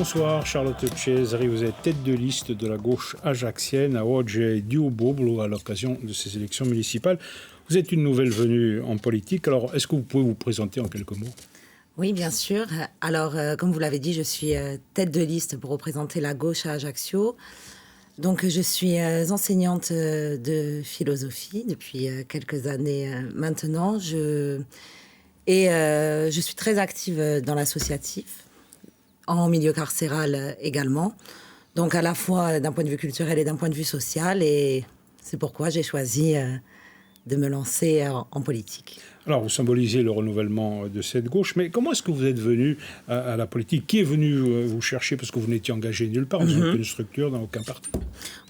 Bonsoir Charlotte Cesari, vous êtes tête de liste de la gauche ajaxienne à Oggi-Dioboblo à l'occasion de ces élections municipales. Vous êtes une nouvelle venue en politique, alors est-ce que vous pouvez vous présenter en quelques mots ? Oui, bien sûr. Alors, comme vous l'avez dit, je suis tête de liste pour représenter la gauche à Ajaccio. Donc, je suis enseignante de philosophie depuis quelques années maintenant. Je suis très active dans l'associatif, en milieu carcéral également. Donc, à la fois d'un point de vue culturel et d'un point de vue social. Et c'est pourquoi j'ai choisi de me lancer en politique. Alors, vous symbolisez le renouvellement de cette gauche, mais comment est-ce que vous êtes venu à la politique ? Qui est venu vous chercher parce que vous n'étiez engagé nulle part, vous n'avez aucune structure, dans aucun parti ?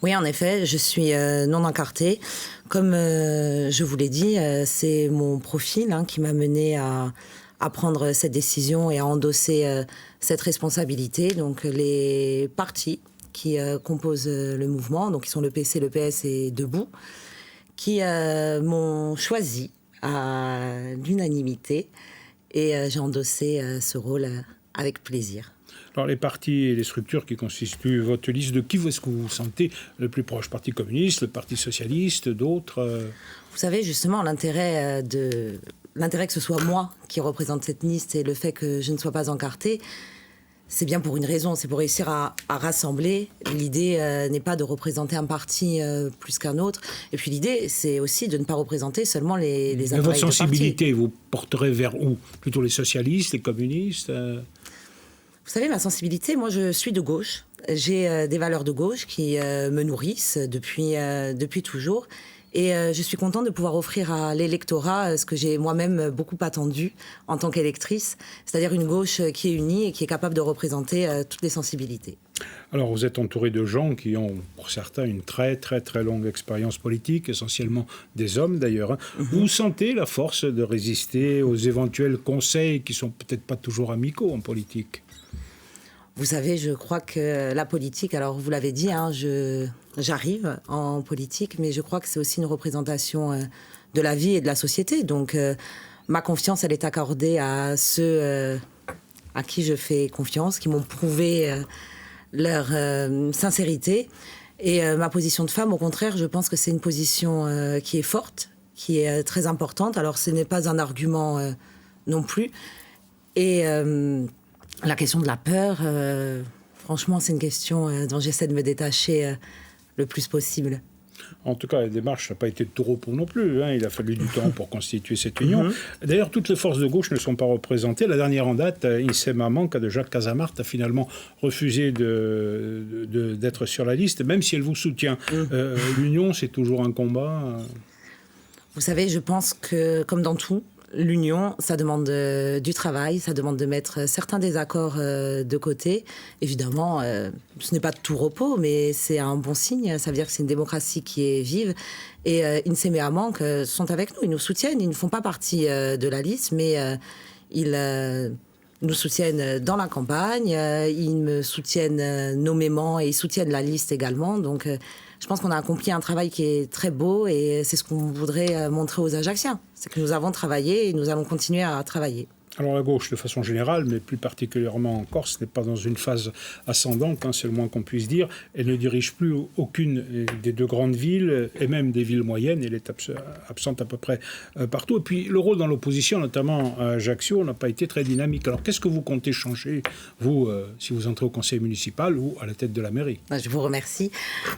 Oui, en effet, je suis non encartée. Comme je vous l'ai dit, c'est mon profil qui m'a menée à prendre cette décision et à endosser cette responsabilité. Donc, les partis qui composent le mouvement, donc qui sont le PC, le PS et Debout, qui m'ont choisi à l'unanimité et j'ai endossé ce rôle avec plaisir. Alors les partis et les structures qui constituent votre liste, de qui est-ce que vous vous sentez le plus proche ? Parti communiste, le Parti socialiste, d'autres Vous savez, justement, l'intérêt que ce soit moi qui représente cette liste et le fait que je ne sois pas encartée, c'est bien pour une raison, c'est pour réussir à rassembler. L'idée n'est pas de représenter un parti plus qu'un autre. Et puis l'idée, c'est aussi de ne pas représenter seulement les intérêts de parti. Votre sensibilité, vous porterez vers où ? Plutôt les socialistes, les communistes Vous savez, ma sensibilité, moi je suis de gauche. J'ai des valeurs de gauche qui me nourrissent depuis toujours. Et je suis contente de pouvoir offrir à l'électorat ce que j'ai moi-même beaucoup attendu en tant qu'électrice, c'est-à-dire une gauche qui est unie et qui est capable de représenter toutes les sensibilités. Alors vous êtes entouré de gens qui ont, pour certains, une très très très longue expérience politique, essentiellement des hommes d'ailleurs. Vous sentez la force de résister aux éventuels conseils qui sont peut-être pas toujours amicaux en politique ? Vous savez, je crois que la politique, alors vous l'avez dit, j'arrive en politique, mais je crois que c'est aussi une représentation de la vie et de la société. Donc ma confiance, elle est accordée à ceux à qui je fais confiance, qui m'ont prouvé leur sincérité. Et ma position de femme, au contraire, je pense que c'est une position qui est forte, qui est très importante. Alors ce n'est pas un argument non plus. Et la question de la peur, franchement, c'est une question dont j'essaie de me détacher le plus possible. En tout cas, la démarche n'a pas été de tout repos non plus. Il a fallu du temps pour constituer cette union. D'ailleurs, toutes les forces de gauche ne sont pas représentées. La dernière en date, Issem Mamanka de Jacques Casamart, a finalement refusé d'être sur la liste, même si elle vous soutient. L'union, c'est toujours un combat. Vous savez, je pense que, comme dans tout, l'union, ça demande du travail, ça demande de mettre certains désaccords de côté. Évidemment, ce n'est pas de tout repos, mais c'est un bon signe. Ça veut dire que c'est une démocratie qui est vive. Et Issem et Mamanka sont avec nous, ils nous soutiennent. Ils ne font pas partie de la liste, mais ils nous soutiennent dans la campagne. Ils me soutiennent nommément et ils soutiennent la liste également. Donc, je pense qu'on a accompli un travail qui est très beau et c'est ce qu'on voudrait montrer aux Ajacciens. C'est que nous avons travaillé et nous allons continuer à travailler. Alors la gauche, de façon générale, mais plus particulièrement en Corse, n'est pas dans une phase ascendante, c'est le moins qu'on puisse dire. Elle ne dirige plus aucune des deux grandes villes, et même des villes moyennes. Elle est absente à peu près partout. Et puis le rôle dans l'opposition, notamment à Ajaccio, n'a pas été très dynamique. Alors qu'est-ce que vous comptez changer, vous, si vous entrez au conseil municipal ou à la tête de la mairie ? Je vous remercie.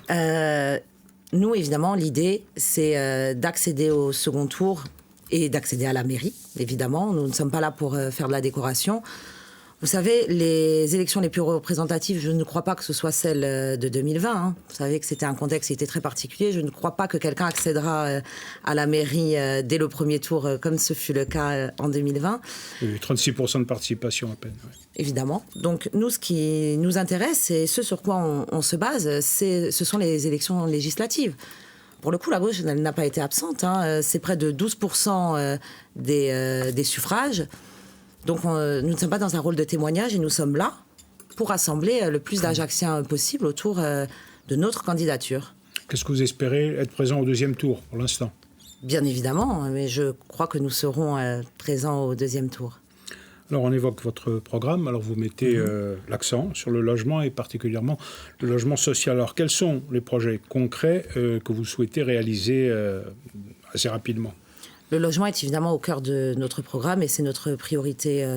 Nous, évidemment, l'idée, c'est d'accéder au second tour et d'accéder à la mairie, évidemment. Nous ne sommes pas là pour faire de la décoration. Vous savez, les élections les plus représentatives, je ne crois pas que ce soit celles de 2020. Vous savez que c'était un contexte qui était très particulier. Je ne crois pas que quelqu'un accédera à la mairie dès le premier tour, comme ce fut le cas en 2020. Il y a eu 36% de participation à peine. Ouais. Évidemment. Donc nous, ce qui nous intéresse et ce sur quoi on se base, ce sont les élections législatives. Pour le coup, la gauche n'a pas été absente. C'est près de 12% des suffrages. Donc, nous ne sommes pas dans un rôle de témoignage et nous sommes là pour rassembler le plus d'Ajacciens possible autour de notre candidature. Qu'est-ce que vous espérez être présent au deuxième tour pour l'instant ? Bien évidemment, mais je crois que nous serons présents au deuxième tour. Alors on évoque votre programme, alors vous mettez l'accent sur le logement et particulièrement le logement social. Alors quels sont les projets concrets que vous souhaitez réaliser assez rapidement ? Le logement est évidemment au cœur de notre programme et c'est notre priorité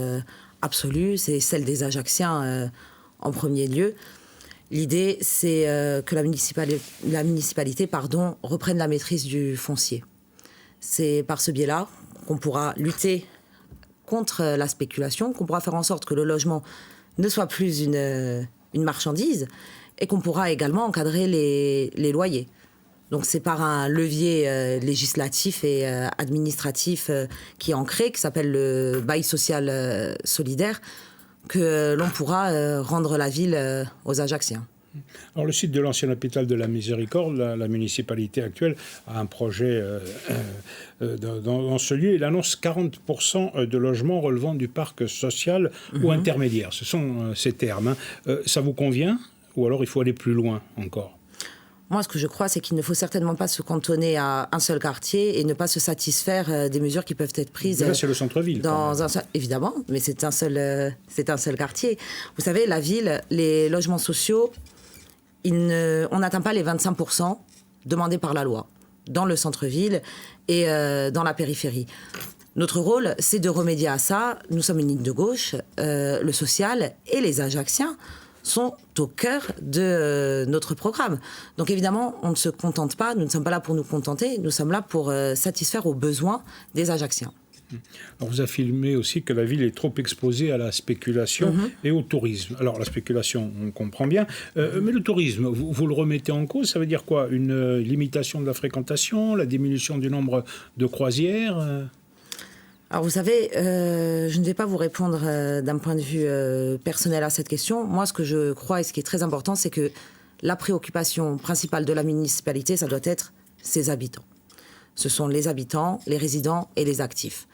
absolue, c'est celle des Ajacciens en premier lieu. L'idée, c'est que la municipalité reprenne la maîtrise du foncier. C'est par ce biais-là qu'on pourra lutter contre la spéculation, qu'on pourra faire en sorte que le logement ne soit plus une marchandise et qu'on pourra également encadrer les loyers. Donc c'est par un levier législatif et administratif qui est ancré, qui s'appelle le bail social solidaire, que l'on pourra rendre la ville aux Ajacciens. Alors le site de l'ancien hôpital de la Miséricorde, la municipalité actuelle a un projet dans ce lieu. Il annonce 40% de logements relevant du parc social ou intermédiaire. Ce sont ces termes. Ça vous convient ou alors il faut aller plus loin encore ? Moi, ce que je crois, c'est qu'il ne faut certainement pas se cantonner à un seul quartier et ne pas se satisfaire des mesures qui peuvent être prises. Là, c'est le centre-ville. Évidemment, mais c'est un seul quartier. Vous savez, la ville, les logements sociaux, on n'atteint pas les 25% demandés par la loi dans le centre-ville et dans la périphérie. Notre rôle, c'est de remédier à ça. Nous sommes une ligne de gauche, le social et les Ajacciens sont au cœur de notre programme. Donc évidemment, on ne se contente pas, nous ne sommes pas là pour nous contenter, nous sommes là pour satisfaire aux besoins des Ajacciens. Alors vous affirmez aussi que la ville est trop exposée à la spéculation et au tourisme. Alors la spéculation, on comprend bien, mais le tourisme, vous le remettez en cause, ça veut dire quoi ? Une limitation de la fréquentation, la diminution du nombre de croisières Alors vous savez, je ne vais pas vous répondre d'un point de vue personnel à cette question. Moi, ce que je crois et ce qui est très important, c'est que la préoccupation principale de la municipalité, ça doit être ses habitants. Ce sont les habitants, les résidents et les actifs.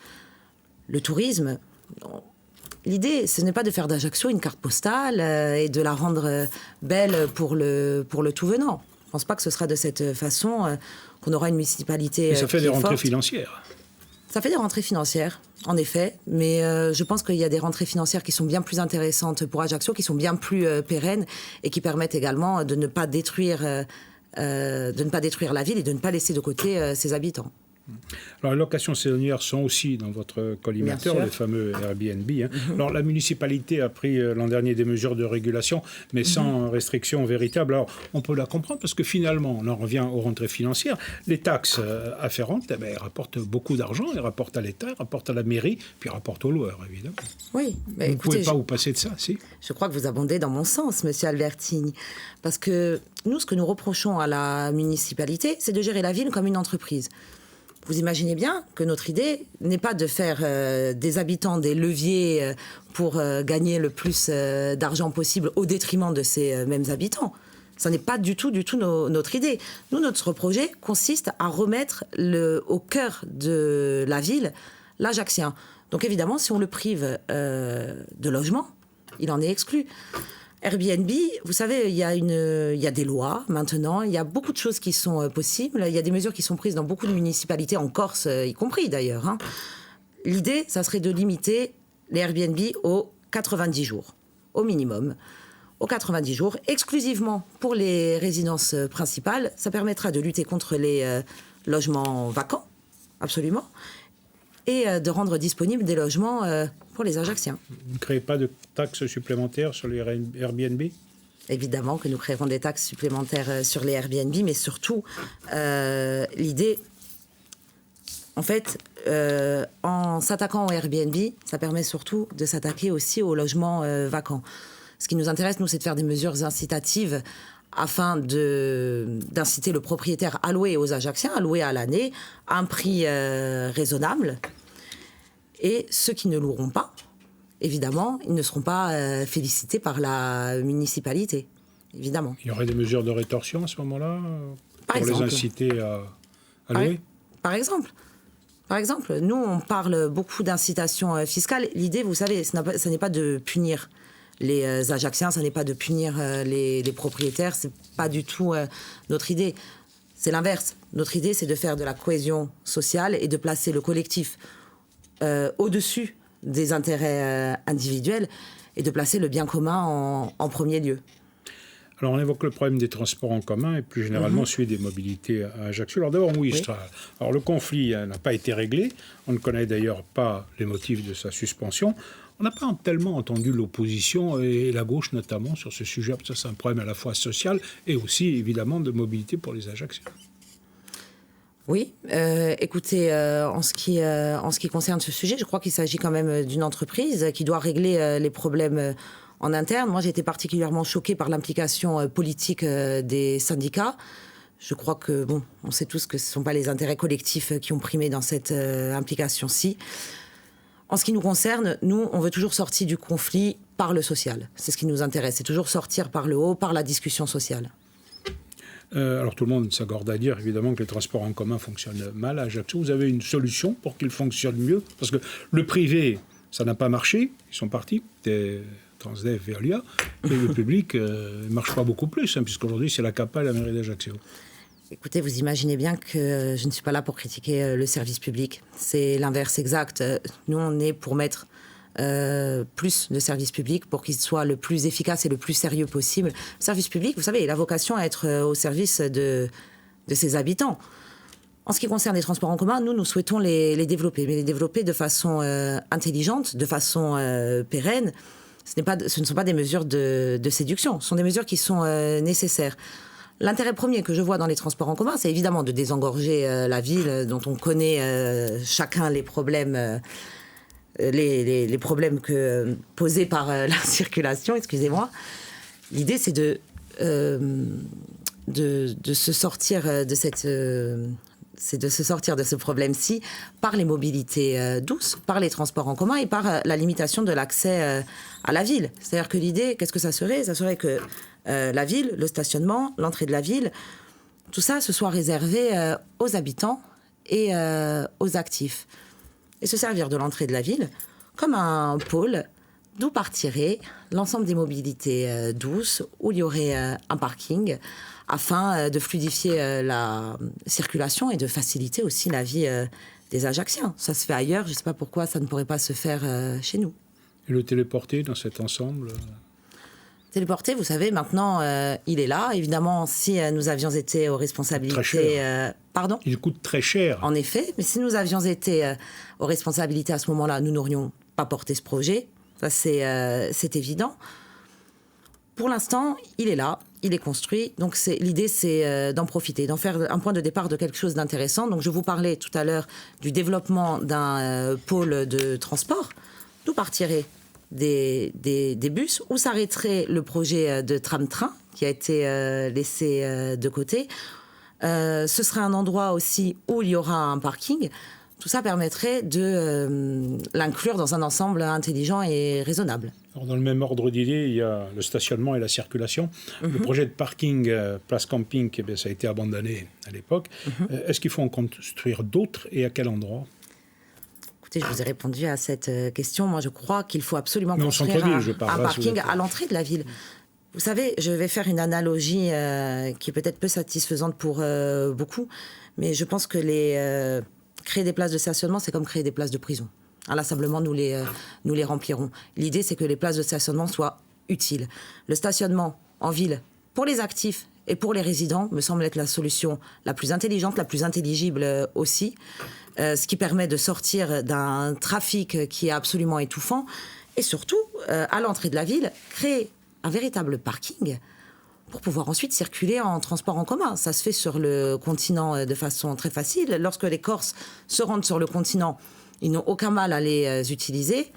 Le tourisme, l'idée, ce n'est pas de faire d'Ajaccio une carte postale et de la rendre belle pour le tout venant. Je ne pense pas que ce sera de cette façon qu'on aura une municipalité et ça fait des rentrées financières. Ça fait des rentrées financières, en effet, mais je pense qu'il y a des rentrées financières qui sont bien plus intéressantes pour Ajaccio, qui sont bien plus pérennes et qui permettent également de ne pas détruire la ville et de ne pas laisser de côté ses habitants. Alors les locations saisonnières sont aussi dans votre collimateur, les fameux Airbnb. Alors la municipalité a pris l'an dernier des mesures de régulation, mais sans restriction véritable. Alors on peut la comprendre parce que finalement, on en revient aux rentrées financières. Les taxes afférentes, elles rapportent beaucoup d'argent, elles rapportent à l'État, elles rapportent à la mairie, puis elles rapportent aux loueurs, évidemment. Oui, mais vous ne pouvez pas vous passer de ça, si ? Je crois que vous abondez dans mon sens, monsieur Albertini. Parce que nous, ce que nous reprochons à la municipalité, c'est de gérer la ville comme une entreprise. Vous imaginez bien que notre idée n'est pas de faire des habitants des leviers pour gagner le plus d'argent possible au détriment de ces mêmes habitants. Ça n'est pas du tout notre idée. Nous, notre projet consiste à remettre au cœur de la ville l'Ajaccien. Donc évidemment, si on le prive de logement, il en est exclu. Airbnb, vous savez, il y a des lois maintenant, il y a beaucoup de choses qui sont possibles, il y a des mesures qui sont prises dans beaucoup de municipalités, en Corse y compris d'ailleurs. L'idée, ça serait de limiter les Airbnb aux 90 jours, au minimum. Aux 90 jours, exclusivement pour les résidences principales. Ça permettra de lutter contre les logements vacants, absolument, et de rendre disponibles des logements pour les Ajacciens. Vous ne créez pas de taxes supplémentaires sur les Airbnb ? Évidemment que nous créerons des taxes supplémentaires sur les Airbnb, mais surtout, l'idée, en fait, en s'attaquant aux Airbnb, ça permet surtout de s'attaquer aussi aux logements vacants. Ce qui nous intéresse, nous, c'est de faire des mesures incitatives afin d'inciter le propriétaire à louer aux Ajacciens, à louer à l'année, à un prix raisonnable. Et ceux qui ne loueront pas, évidemment, ils ne seront pas félicités par la municipalité, évidemment. Il y aurait des mesures de rétorsion à ce moment-là pour les inciter à louer ? Par exemple, nous, on parle beaucoup d'incitation fiscale. L'idée, vous savez, ce n'est pas de punir les Ajacciens, ce n'est pas de punir les propriétaires, ce n'est pas du tout notre idée. C'est l'inverse. Notre idée, c'est de faire de la cohésion sociale et de placer le collectif au-dessus des intérêts individuels et de placer le bien commun en premier lieu. Alors, on évoque le problème des transports en commun et plus généralement celui des mobilités à Ajaccio. Alors d'abord, oui. Alors, le conflit n'a pas été réglé. On ne connaît d'ailleurs pas les motifs de sa suspension. On n'a pas tellement entendu l'opposition et la gauche notamment sur ce sujet. Ça, c'est un problème à la fois social et aussi, évidemment, de mobilité pour les Ajacciens. Oui, écoutez, en ce qui concerne ce sujet, je crois qu'il s'agit quand même d'une entreprise qui doit régler les problèmes en interne. Moi, j'ai été particulièrement choquée par l'implication politique des syndicats. Je crois que, bon, on sait tous que ce ne sont pas les intérêts collectifs qui ont primé dans cette implication-ci. En ce qui nous concerne, nous, on veut toujours sortir du conflit par le social. C'est ce qui nous intéresse, c'est toujours sortir par le haut, par la discussion sociale. Alors tout le monde s'accorde à dire évidemment que les transports en commun fonctionnent mal à Ajaccio. Vous avez une solution pour qu'ils fonctionnent mieux? Parce que le privé, ça n'a pas marché, ils sont partis, Transdev, Veolia, et le public ne marche pas beaucoup plus, puisqu'aujourd'hui c'est la CAPA et la mairie d'Ajaccio. Écoutez, vous imaginez bien que je ne suis pas là pour critiquer le service public. C'est l'inverse exact. Nous, on est pour mettre plus de services publics pour qu'il soit le plus efficace et le plus sérieux possible. Le service public, vous savez, il a vocation à être au service de ses habitants. En ce qui concerne les transports en commun, nous souhaitons les développer, mais les développer de façon intelligente, de façon pérenne. Ce ne sont pas des mesures de séduction, ce sont des mesures qui sont nécessaires. L'intérêt premier que je vois dans les transports en commun, c'est évidemment de désengorger la ville, dont on connaît chacun les problèmes, les problèmes posés par la circulation, excusez-moi. L'idée, c'est de se sortir de ce problème-ci par les mobilités douces, par les transports en commun et par la limitation de l'accès à la ville. C'est-à-dire que l'idée, qu'est-ce que ça serait? Ça serait que la ville, le stationnement, l'entrée de la ville, tout ça se soit réservé aux habitants et aux actifs. Et se servir de l'entrée de la ville comme un pôle d'où partirait l'ensemble des mobilités douces, où il y aurait un parking, afin de fluidifier la circulation et de faciliter aussi la vie des Ajacciens. Ça se fait ailleurs, je ne sais pas pourquoi ça ne pourrait pas se faire chez nous. Et le téléporté dans cet ensemble Téléporté, vous savez, maintenant, il est là. Évidemment, si nous avions été aux responsabilités... pardon ? Il coûte très cher. En effet, mais si nous avions été aux responsabilités à ce moment-là, nous n'aurions pas porté ce projet. Ça, c'est évident. Pour l'instant, il est là, il est construit. Donc l'idée, c'est d'en profiter, d'en faire un point de départ de quelque chose d'intéressant. Donc je vous parlais tout à l'heure du développement d'un pôle de transport. D'où partirait des bus, où s'arrêterait le projet de tram-train qui a été laissé de côté. Ce serait un endroit aussi où il y aura un parking. Tout ça permettrait de l'inclure dans un ensemble intelligent et raisonnable. Alors dans le même ordre d'idée, il y a le stationnement et la circulation. Le projet de parking Place Camping, ça a été abandonné à l'époque. Est-ce qu'il faut en construire d'autres et à quel endroit ? Écoutez, je vous ai répondu à cette question. Moi, je crois qu'il faut absolument construire un parking à l'entrée de la ville. Vous savez, je vais faire une analogie qui est peut-être peu satisfaisante pour beaucoup, mais je pense que créer des places de stationnement, c'est comme créer des places de prison. Inlassablement, nous les remplirons. L'idée, c'est que les places de stationnement soient utiles. Le stationnement en ville, pour les actifs et pour les résidents, me semble être la solution la plus intelligente, la plus intelligible aussi, ce qui permet de sortir d'un trafic qui est absolument étouffant. Et surtout, à l'entrée de la ville, créer un véritable parking pour pouvoir ensuite circuler en transport en commun. Ça se fait sur le continent de façon très facile. Lorsque les Corses se rendent sur le continent, ils n'ont aucun mal à les utiliser.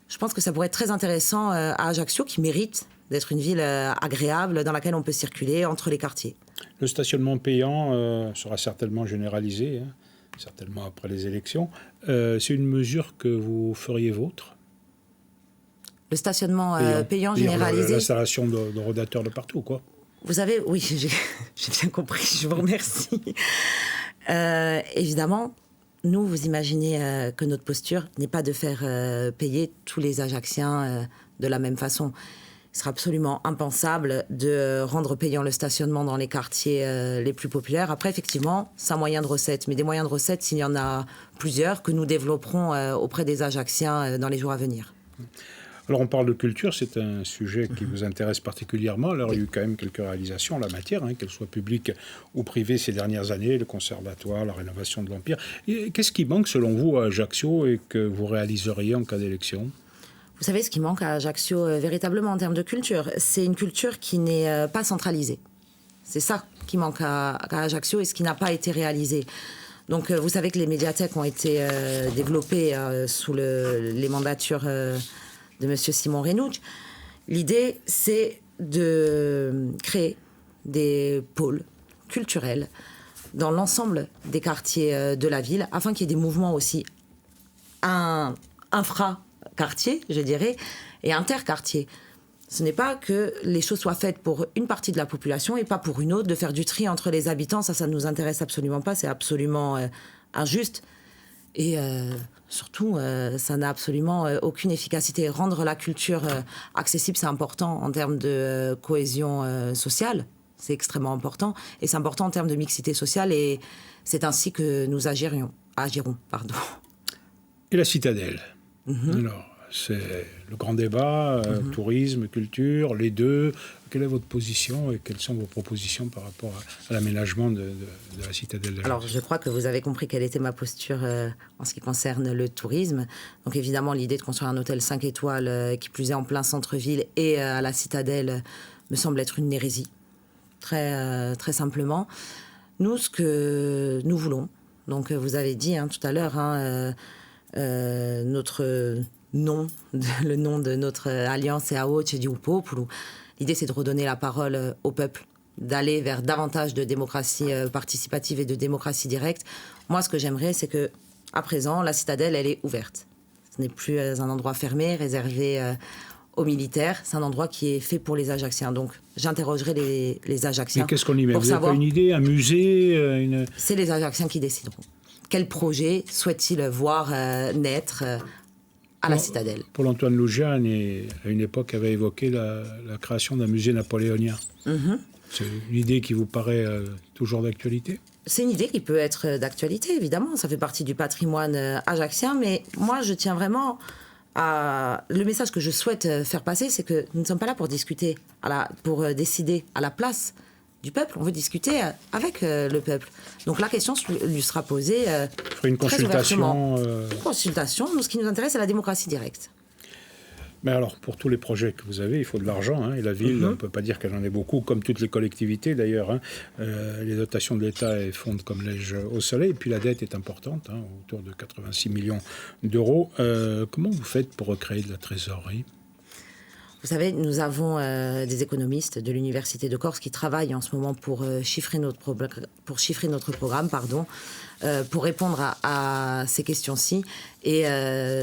Je pense que ça pourrait être très intéressant à Ajaccio, qui mérite d'être une ville agréable dans laquelle on peut circuler entre les quartiers. Le stationnement payant sera certainement généralisé, certainement après les élections. C'est une mesure que vous feriez vôtre ? Le stationnement payant généralisé. L'installation de rodateurs de partout, quoi. Vous savez, oui, j'ai bien compris, je vous remercie. Évidemment, nous, vous imaginez que notre posture n'est pas de faire payer tous les Ajacciens de la même façon. il sera absolument impensable de rendre payant le stationnement dans les quartiers les plus populaires. Après, effectivement, c'est un moyen de recette. Mais des moyens de recette, s'il y en a plusieurs, que nous développerons auprès des Ajacciens dans les jours à venir. Alors on parle de culture, c'est un sujet qui vous intéresse particulièrement. Alors il y a eu quand même quelques réalisations en la matière, qu'elles soient publiques ou privées ces dernières années, le conservatoire, la rénovation de l'Empire. Qu'est-ce qui manque selon vous à Ajaccio et que vous réaliseriez en cas d'élection ? Vous savez, ce qui manque à Ajaccio véritablement en termes de culture, c'est une culture qui n'est pas centralisée. C'est ça qui manque à Ajaccio et ce qui n'a pas été réalisé. Donc vous savez que les médiathèques ont été développées sous les mandatures de M. Simon Renouc. L'idée, c'est de créer des pôles culturels dans l'ensemble des quartiers de la ville, afin qu'il y ait des mouvements aussi infra-quartiers, je dirais, et interquartiers. Ce n'est pas que les choses soient faites pour une partie de la population et pas pour une autre, de faire du tri entre les habitants, ça ne nous intéresse absolument pas, c'est absolument injuste. Et surtout, ça n'a absolument aucune efficacité. Rendre la culture accessible, c'est important en termes de cohésion sociale. C'est extrêmement important. Et c'est important en termes de mixité sociale. Et c'est ainsi que nous agirons. Et la citadelle. Alors, c'est le grand débat, tourisme, culture, les deux. Quelle est votre position et quelles sont vos propositions par rapport à l'aménagement de la citadelle de Alors, je crois que vous avez compris quelle était ma posture en ce qui concerne le tourisme. Donc, évidemment, l'idée de construire un hôtel 5 étoiles, qui plus est en plein centre-ville et à la citadelle, me semble être une hérésie, très simplement. Nous, ce que nous voulons, donc vous avez dit tout à l'heure, notre nom, le nom de notre alliance, c'est Aoce di Popolo. L'idée, c'est de redonner la parole au peuple, d'aller vers davantage de démocratie participative et de démocratie directe. Moi, ce que j'aimerais, c'est que, à présent, la citadelle, elle est ouverte. Ce n'est plus un endroit fermé, réservé aux militaires. C'est un endroit qui est fait pour les Ajacciens. Donc, j'interrogerai les Ajacciens. Mais qu'est-ce qu'on y met ? Vous n'avez pas une idée, un musée C'est les Ajacciens qui décideront. Quel projet souhaitent-ils voir naître à la citadelle? Paul-Antoine Lougian, à une époque, avait évoqué la création d'un musée napoléonien. C'est une idée qui vous paraît toujours d'actualité? C'est une idée qui peut être d'actualité, évidemment. Ça fait partie du patrimoine ajaccien. Mais moi, je tiens vraiment à... Le message que je souhaite faire passer, c'est que nous ne sommes pas là pour discuter, pour décider à la place du peuple. On veut discuter avec le peuple. Donc la question lui sera posée une consultation. Une consultation. Nous, ce qui nous intéresse, c'est la démocratie directe. Mais alors, pour tous les projets que vous avez, il faut de l'argent. Et la ville, on ne peut pas dire qu'elle en ait beaucoup, comme toutes les collectivités d'ailleurs. Les dotations de l'État fondent comme neige au soleil. Et puis la dette est importante, autour de 86 millions d'euros. Comment vous faites pour recréer de la trésorerie ? Vous savez, nous avons des économistes de l'Université de Corse qui travaillent en ce moment pour chiffrer notre programme, pour répondre à ces questions-ci. Et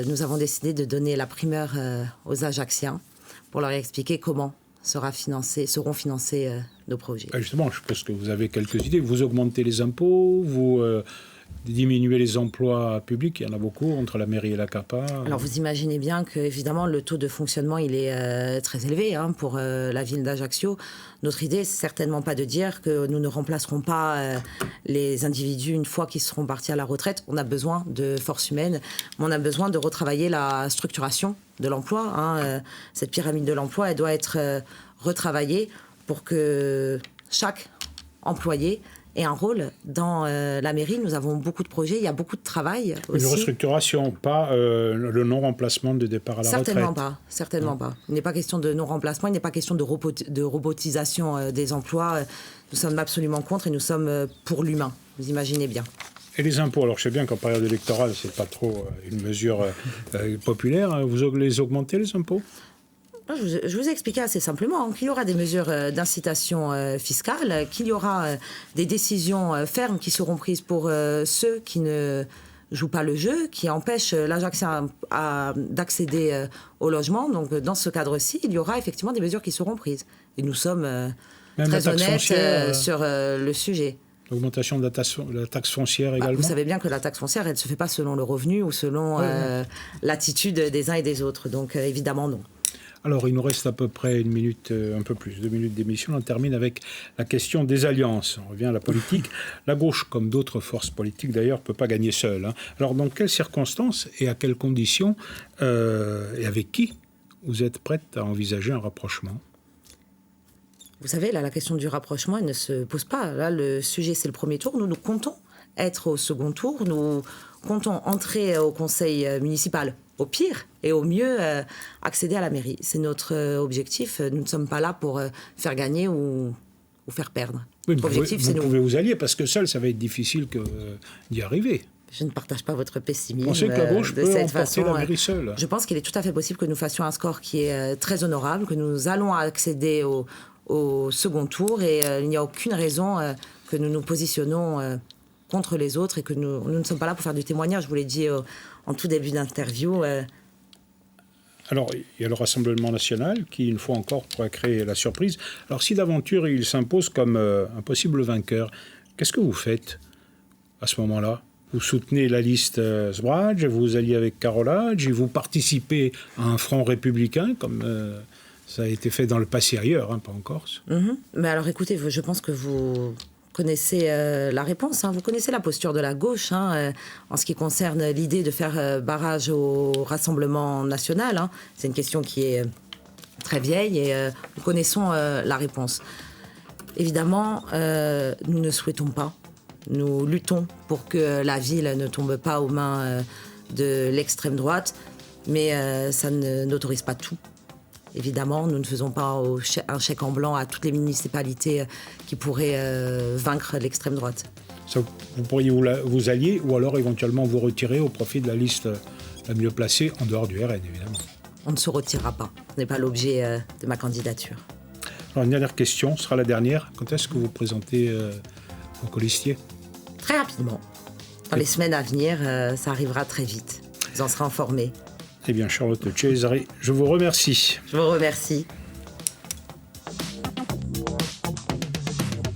nous avons décidé de donner la primeur aux Ajacciens pour leur expliquer comment seront financés nos projets. Justement, je pense que vous avez quelques idées. Vous augmentez les impôts, vous... diminuer les emplois publics, il y en a beaucoup entre la mairie et la CAPA. Alors vous imaginez bien que évidemment le taux de fonctionnement il est très élevé pour la ville d'Ajaccio. Notre idée c'est certainement pas de dire que nous ne remplacerons pas les individus une fois qu'ils seront partis à la retraite. On a besoin de force humaine, mais on a besoin de retravailler la structuration de l'emploi. Cette pyramide de l'emploi elle doit être retravaillée pour que chaque employé et un rôle dans la mairie. Nous avons beaucoup de projets, il y a beaucoup de travail aussi. Une restructuration, pas le non-remplacement de départ à la retraite. Certainement pas. Il n'est pas question de non-remplacement, il n'est pas question de robotisation des emplois. Nous sommes absolument contre et nous sommes pour l'humain, vous imaginez bien. Et les impôts, alors je sais bien qu'en période électorale, c'est pas trop une mesure populaire. Vous les augmentez, les impôts ? Je vous ai expliqué assez simplement qu'il y aura des mesures d'incitation fiscale, qu'il y aura des décisions fermes qui seront prises pour ceux qui ne jouent pas le jeu, qui empêchent l'Ajaccien d'accéder au logement. Donc dans ce cadre-ci, il y aura effectivement des mesures qui seront prises. Et nous sommes très honnêtes sur le sujet. L'augmentation de la taxe foncière également. Vous savez bien que la taxe foncière, elle ne se fait pas selon le revenu ou selon l'attitude des uns et des autres. Donc évidemment non. Alors, il nous reste à peu près une minute, un peu plus, 2 minutes d'émission. On termine avec la question des alliances. On revient à la politique. La gauche, comme d'autres forces politiques d'ailleurs, ne peut pas gagner seule. Alors, dans quelles circonstances et à quelles conditions et avec qui vous êtes prête à envisager un rapprochement ? Vous savez, là, la question du rapprochement, elle ne se pose pas. Là, le sujet, c'est le premier tour. Nous comptons être au second tour. Nous comptons entrer au conseil municipal, au pire, et au mieux, accéder à la mairie. C'est notre objectif. Nous ne sommes pas là pour faire gagner ou faire perdre. Oui, vous pouvez vous allier, parce que seul, ça va être difficile d'y arriver. Je ne partage pas votre pessimisme. On sait que la gauche peut emporter la mairie seule. Je pense qu'il est tout à fait possible que nous fassions un score qui est très honorable, que nous allons accéder au second tour, et il n'y a aucune raison que nous nous positionnons contre les autres, et que nous ne sommes pas là pour faire du témoignage. Je vous l'ai dit en tout début d'interview. Alors, il y a le Rassemblement national qui, une fois encore, pourrait créer la surprise. Alors, si d'aventure il s'impose comme un possible vainqueur, qu'est-ce que vous faites à ce moment-là ? Vous soutenez la liste Sbrač, vous vous alliez avec Karolaj, et vous participez à un front républicain, comme ça a été fait dans le passé ailleurs, pas en Corse. Mais alors écoutez, je pense que vous connaissez la réponse. Vous connaissez la posture de la gauche en ce qui concerne l'idée de faire barrage au Rassemblement national. C'est une question qui est très vieille, et nous connaissons la réponse. Évidemment, nous ne souhaitons pas. Nous luttons pour que la ville ne tombe pas aux mains de l'extrême droite, mais ça n'autorise pas tout. Évidemment, nous ne faisons pas un chèque en blanc à toutes les municipalités qui pourraient vaincre l'extrême droite. Ça, vous pourriez vous allier, ou alors éventuellement vous retirer au profit de la liste la mieux placée, en dehors du RN, évidemment. On ne se retirera pas. Ce n'est pas l'objet de ma candidature. Alors, une dernière question, ce sera la dernière. Quand est-ce que vous présentez vos colistiers ? Très rapidement. Dans les semaines à venir, ça arrivera très vite. Vous en serez informés. Eh bien, Charlotte Cesari, je vous remercie. Je vous remercie.